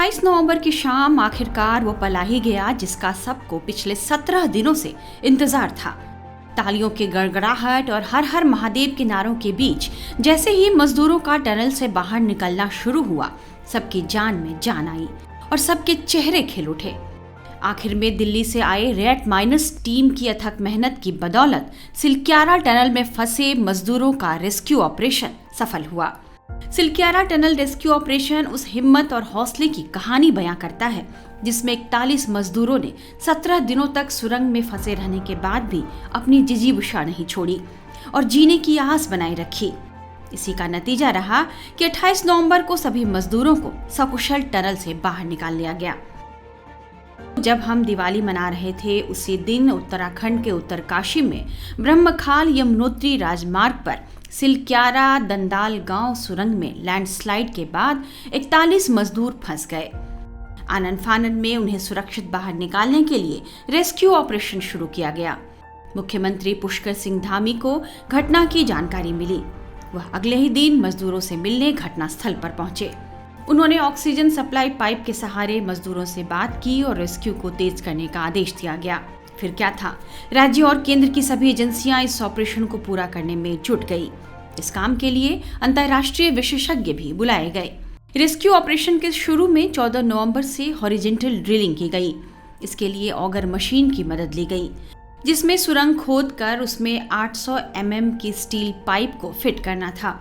28 नवंबर की शाम आखिरकार वो पल आ ही गया जिसका सबको पिछले 17 दिनों से इंतजार था। तालियों की गड़गड़ाहट और हर हर महादेव के नारों के बीच जैसे ही मजदूरों का टनल से बाहर निकलना शुरू हुआ, सबकी जान में जान आई और सबके चेहरे खिल उठे। आखिर में दिल्ली से आए रेड माइनस टीम की अथक मेहनत की बदौलत सिलक्यारा टनल में फंसे मजदूरों का रेस्क्यू ऑपरेशन सफल हुआ। सिलक्यारा टनल रेस्क्यू ऑपरेशन उस हिम्मत और हौसले की कहानी बयां करता है जिसमें 41 मजदूरों ने 17 दिनों तक सुरंग में फंसे रहने के बाद भी अपनी जिजीविषा नहीं छोड़ी और जीने की आस बनाए रखी। इसी का नतीजा रहा कि 28 नवंबर को सभी मजदूरों को सकुशल टनल से बाहर निकाल लिया गया। जब हम दिवाली मना रहे थे उसी दिन उत्तराखंड के उत्तरकाशी में ब्रह्मखाल यमुनोत्री राजमार्ग पर सिलक्यारा दंदाल गांव सुरंग में लैंडस्लाइड के बाद 41 मजदूर फंस गए। आनन फानन में उन्हें सुरक्षित बाहर निकालने के लिए रेस्क्यू ऑपरेशन शुरू किया गया। मुख्यमंत्री पुष्कर सिंह धामी को घटना की जानकारी मिली। वह अगले ही दिन मजदूरों से मिलने घटनास्थल पर पहुंचे। उन्होंने ऑक्सीजन सप्लाई पाइप के सहारे मजदूरों से बात की और रेस्क्यू को तेज करने का आदेश दिया गया। फिर क्या था, राज्य और केंद्र की सभी एजेंसियां इस ऑपरेशन को पूरा करने में जुट गई। इस काम के लिए अंतर्राष्ट्रीय विशेषज्ञ भी बुलाए गए। रेस्क्यू ऑपरेशन के शुरू में 14 नवंबर से हॉरिजॉन्टल ड्रिलिंग की गई। इसके लिए ऑगर मशीन की मदद ली गई, जिसमें सुरंग खोद कर उसमें 800 mm की स्टील पाइप को फिट करना था।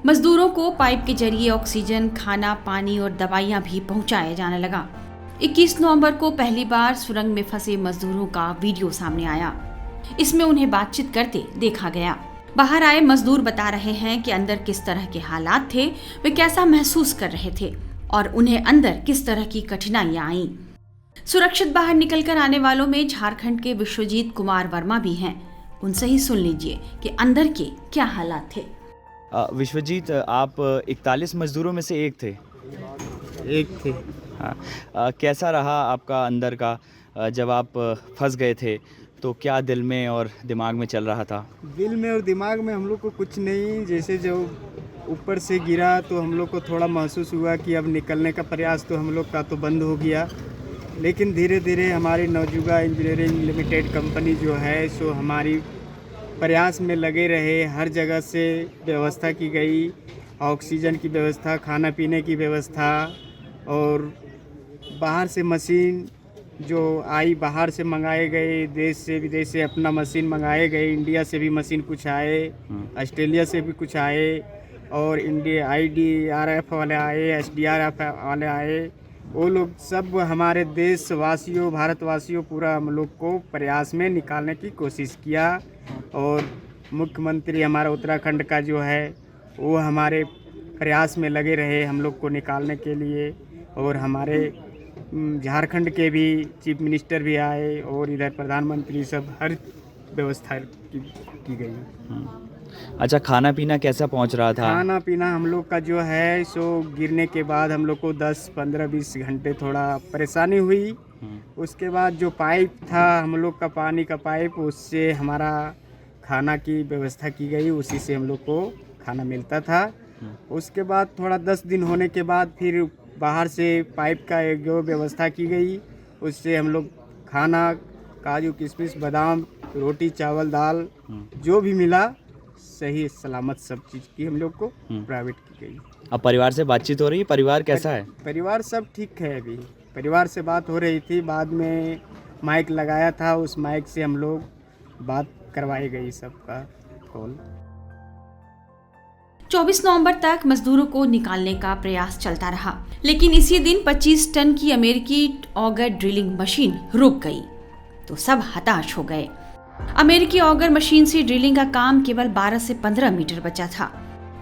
मजदूरों को पाइप के जरिए ऑक्सीजन, खाना, पानी और दवाइयां भी पहुंचाया जाने लगा। 21 नवंबर को पहली बार सुरंग में फंसे मजदूरों का वीडियो सामने आया। इसमें उन्हें बातचीत करते देखा गया। बाहर आए मजदूर बता रहे हैं कि अंदर किस तरह के हालात थे, वे कैसा महसूस कर रहे थे और उन्हें अंदर किस तरह की कठिनाइयां आईं। सुरक्षित बाहर निकलकर आने वालों में झारखंड के विश्वजीत कुमार वर्मा भी हैं। उनसे ही सुन लीजिए कि अंदर के क्या हालात थे। विश्वजीत, आप 41 मजदूरों में से एक थे। एक थे। हाँ, कैसा रहा आपका अंदर का जब आप फंस गए थे तो क्या दिल में और दिमाग में चल रहा था? दिल में और दिमाग में हम लोग को कुछ नहीं, जैसे जब ऊपर से गिरा तो हम लोग को थोड़ा महसूस हुआ कि अब निकलने का प्रयास तो हम लोग का तो बंद हो गया। लेकिन धीरे धीरे हमारी नवजुगा इंजीनियरिंग लिमिटेड कंपनी जो है सो हमारी प्रयास में लगे रहे। हर जगह से व्यवस्था की गई, ऑक्सीजन की व्यवस्था, खाना पीने की व्यवस्था, और बाहर से मशीन जो आई, बाहर से मंगाए गए, देश से विदेश से अपना मशीन मंगाए गए। इंडिया से भी मशीन कुछ आए, ऑस्ट्रेलिया से भी कुछ आए, और इंडिया IDRF वाले आए, SDRF वाले आए। वो लोग सब हमारे देशवासियों, भारतवासियों, पूरा हम लोग को प्रयास में निकालने की कोशिश किया। और मुख्यमंत्री हमारा उत्तराखंड का जो है वो हमारे प्रयास में लगे रहे हम लोग को निकालने के लिए। और हमारे झारखंड के भी चीफ मिनिस्टर भी आए और इधर प्रधानमंत्री, सब हर व्यवस्था की गई। अच्छा, खाना पीना कैसा पहुंच रहा था? खाना पीना हम लोग का जो है सो गिरने के बाद हम लोग को 10, 15, 20 घंटे थोड़ा परेशानी हुई। उसके बाद जो पाइप था हम लोग का, पानी का पाइप, उससे हमारा खाना की व्यवस्था की गई, उसी से हम लोग को खाना मिलता था। उसके बाद थोड़ा 10 दिन होने के बाद फिर बाहर से पाइप का एक जो व्यवस्था की गई, उससे हम लोग खाना, काजू किशमिश, बादाम, रोटी, चावल, दाल, जो भी मिला सही सलामत सब चीज़ की हम लोग को प्राइवेट की गई। अब परिवार से बातचीत हो रही है? परिवार कैसा है? परिवार सब ठीक है। अभी परिवार से बात हो रही थी, बाद में माइक लगाया था, उस माइक से हम लोग बात करवाई गई सबका कॉल। 24 नवंबर तक मजदूरों को निकालने का प्रयास चलता रहा, लेकिन इसी दिन 25 टन की अमेरिकी ऑगर ड्रिलिंग मशीन रुक गई तो सब हताश हो गए। अमेरिकी ऑगर मशीन से ड्रिलिंग का काम केवल 12 से 15 मीटर बचा था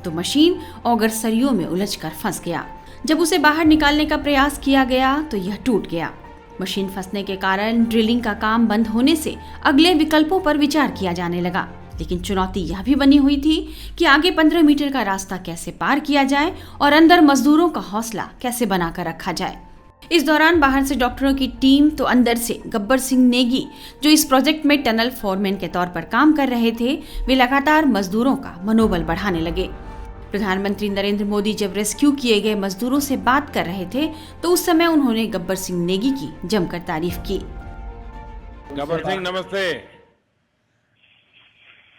तो मशीन ऑगर सरियों में उलझकर फंस गया। जब उसे बाहर निकालने का प्रयास किया गया तो यह टूट गया। मशीन फंसने के कारण ड्रिलिंग का काम बंद होने से अगले विकल्पों पर विचार किया जाने लगा। लेकिन चुनौती यह भी बनी हुई थी कि आगे 15 मीटर का रास्ता कैसे पार किया जाए और अंदर मजदूरों का हौसला कैसे बनाकर रखा जाए। इस दौरान बाहर से डॉक्टरों की टीम तो अंदर से गब्बर सिंह नेगी, जो इस प्रोजेक्ट में टनल फोरमैन के तौर पर काम कर रहे थे, वे लगातार मजदूरों का मनोबल बढ़ाने लगे। प्रधानमंत्री नरेंद्र मोदी जब रेस्क्यू किए गए मजदूरों से बात कर रहे थे तो उस समय उन्होंने गब्बर सिंह नेगी की जमकर तारीफ की। गब्बर सिंह नमस्ते।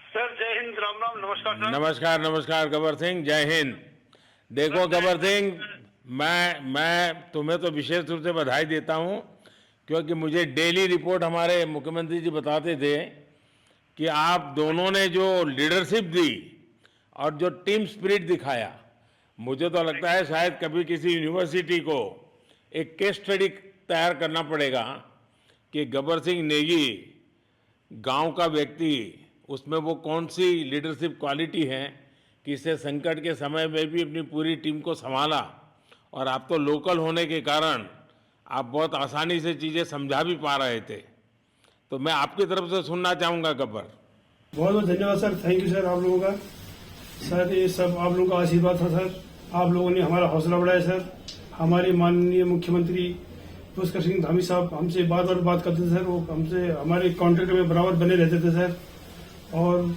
सर जय हिंद, राम राम, नमस्कार सर। नमस्कार नमस्कार गब्बर सिंह, जय हिंद। देखो गब्बर सिंह, मैं तुम्हें तो विशेष रूप से बधाई देता हूं, क्योंकि मुझे डेली रिपोर्ट हमारे मुख्यमंत्री जी बताते थे कि आप दोनों ने जो लीडरशिप दी और जो टीम स्पिरिट दिखाया, मुझे तो लगता है शायद कभी किसी यूनिवर्सिटी को एक केस स्टडी तैयार करना पड़ेगा कि गब्बर सिंह नेगी गांव का व्यक्ति, उसमें वो कौन सी लीडरशिप क्वालिटी है कि इससे संकट के समय में भी अपनी पूरी टीम को संभाला। और आप तो लोकल होने के कारण आप बहुत आसानी से चीज़ें समझा भी पा रहे थे। तो मैं आपकी तरफ से सुनना चाहूँगा गब्बर। बहुत बहुत धन्यवाद सर, थैंक यू सर आप लोगों का। सर ये सब आप लोगों का आशीर्वाद था सर, आप लोगों ने हमारा हौसला बढ़ाया सर। हमारे माननीय मुख्यमंत्री पुष्कर सिंह धामी साहब हमसे बात करते थे सर, वो हमसे हमारे कॉन्ट्रैक्ट में बराबर बने रहते थे सर। और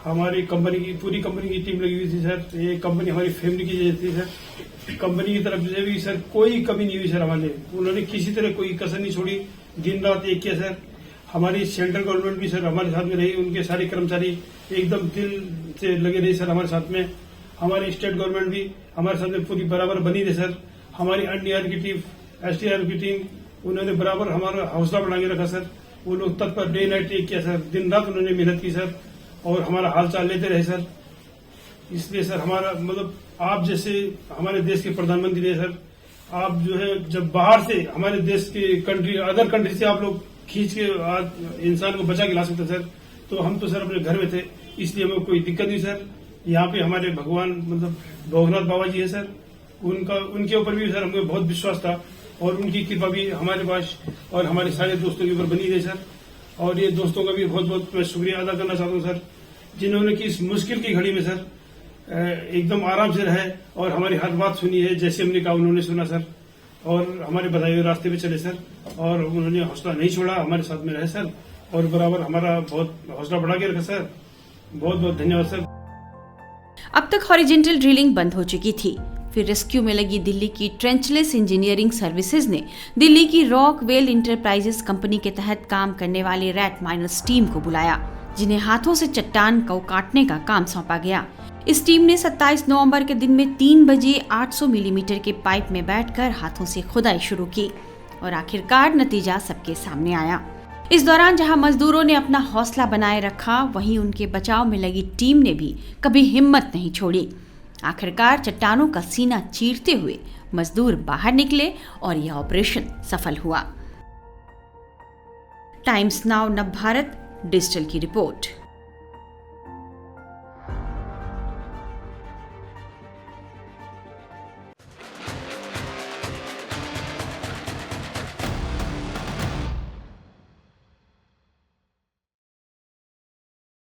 हमारी कंपनी की पूरी कंपनी की टीम लगी हुई थी सर। ये कंपनी हमारी फैमिली की जैसी थी सर। कंपनी की तरफ से भी सर कोई कमी नहीं हुई सर हमारे, उन्होंने किसी तरह कोई कसर नहीं छोड़ी, दिन रात एक किया सर। हमारी सेंट्रल गवर्नमेंट भी सर हमारे साथ में रही, उनके सारे कर्मचारी एकदम दिल से लगे रहे सर हमारे साथ में। हमारी स्टेट गवर्नमेंट भी हमारे साथ में पूरी बराबर बनी रही सर। हमारी एनडीआर की टीम, एसडीआर की टीम, उन्होंने बराबर हमारा हौसला बढ़ा के रखा सर। वो लोग तत्पर डे नाइट एक किया सर, दिन रात उन्होंने मेहनत की सर और हमारा हाल चाल लेते रहे सर। इसलिए सर हमारा मतलब आप जैसे हमारे देश के प्रधानमंत्री है सर, आप जो है जब बाहर से हमारे देश के कंट्री अदर कंट्री से आप लोग खींच के इंसान को बचा के ला सकते सर, तो हम तो सर अपने घर में थे, इसलिए हमें कोई दिक्कत नहीं सर। यहाँ पे हमारे भगवान मतलब भोगनाथ बाबा जी है सर, उनके ऊपर भी सर हमें बहुत विश्वास था और उनकी कृपा भी हमारे पास और हमारे सारे दोस्तों के ऊपर बनी रही सर। और ये दोस्तों का भी बहुत बहुत मैं शुक्रिया अदा करना चाहता हूँ सर, जिन्होंने कि इस मुश्किल की घड़ी में सर एकदम आराम से रहे और हमारी हर बात सुनी है, जैसे हमने कहा उन्होंने सुना सर और हमारे बताए हुए रास्ते पे चले सर। और उन्होंने हौसला नहीं छोड़ा, हमारे साथ में रहे सर और बराबर हमारा बहुत हौसला बढ़ा के रखा सर। बहुत बहुत धन्यवाद सर। अब तक हॉरिजॉन्टल ड्रिलिंग बंद हो चुकी थी, फिर रेस्क्यू में लगी दिल्ली की ट्रेंचलेस इंजीनियरिंग सर्विसेज ने दिल्ली की रॉकवेल इंटरप्राइजेस कंपनी के तहत काम करने वाले रैट माइनर्स टीम को बुलाया, जिन्हें हाथों से चट्टान को काटने का काम सौंपा गया। इस टीम ने 27 नवंबर के दिन में 3 बजे 800 मिलीमीटर के पाइप में बैठकर हाथों से खुदाई शुरू की और आखिरकार नतीजा सबके सामने आया। इस दौरान जहां मजदूरों ने अपना हौसला बनाए रखा, वहीं उनके बचाव में लगी टीम ने भी कभी हिम्मत नहीं छोड़ी। आखिरकार चट्टानों का सीना चीरते हुए मजदूर बाहर निकले और यह ऑपरेशन सफल हुआ। टाइम्स नाउ नव भारत डिजिटल की रिपोर्ट।